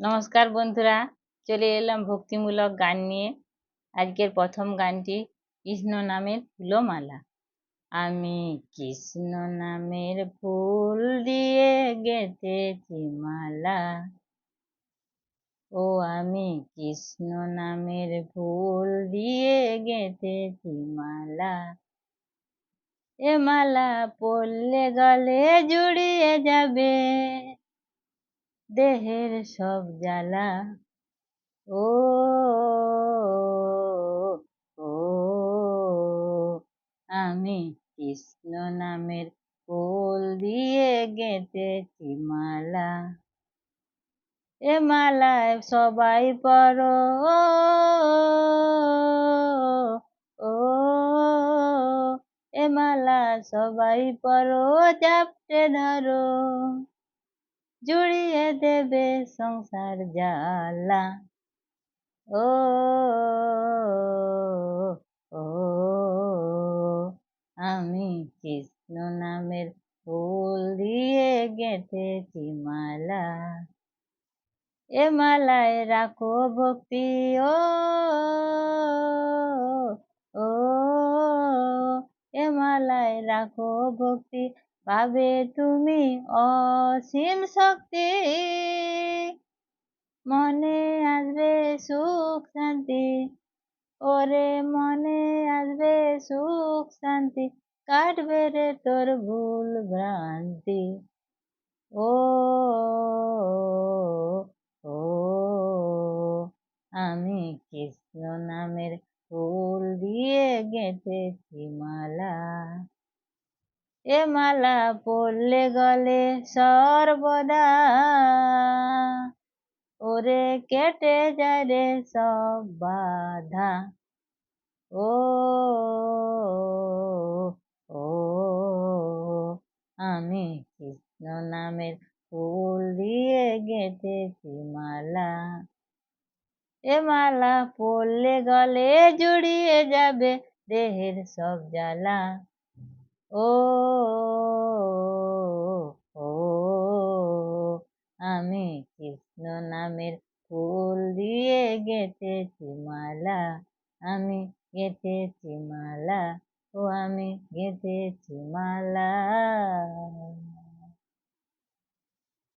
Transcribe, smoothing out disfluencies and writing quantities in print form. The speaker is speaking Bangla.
নমস্কার বন্ধুরা, চলে এলাম ভক্তিমূলক গান নিয়ে। আজকের প্রথম গানটি কৃষ্ণ নামের ফুলমালা। আমি কৃষ্ণ নামের ফুল দিয়ে গেঁথেছি মালা। ও আমি কৃষ্ণ নামের ফুল দিয়ে গেঁথেছি মালা। এ মালা পরলে গলে জুড়িয়ে যাবে দেহের সব জ্বালা। ও ও আমি কৃষ্ণ নামের ফুল দিয়ে গেঁথেছি মালা। এ মালায় সবাই পড়ো ও এ মালা সবাই পড়ো, চাপটে ধরো, জুড়িয়ে দেবে সংসার জ্বালা। ও ও আমি কৃষ্ণ নামের ফুল দিয়ে গেঁথেছি মালা। এ মালায় রাখো ভক্তি ও ও এ মালায় রাখো ভক্তি, পাবে তুমি অসীম শক্তি। মনে আসবে সুখ শান্তি, ওরে মনে আসবে সুখ শান্তি, কাটবে রে তোর ভুল ভ্রান্তি। ও ও আমি কৃষ্ণ নামের ফুল দিয়ে গেঁথেছি মালা। এ মালা পরলে গলে সর্বদা, ওরে কেটে যায় রে সব বাধা। ও ও আমি কৃষ্ণ নামের ফুল দিয়ে গেঁথেছি মালা। এ মালা পরলে গলে জুড়িয়ে যাবে দেহের সব জ্বালা। ও ও আমি কৃষ্ণ নামের ফুল দিয়ে গেঁথেছি মালা। আমি গেঁথেছি মালা, ও আমি গেঁথেছি মালা।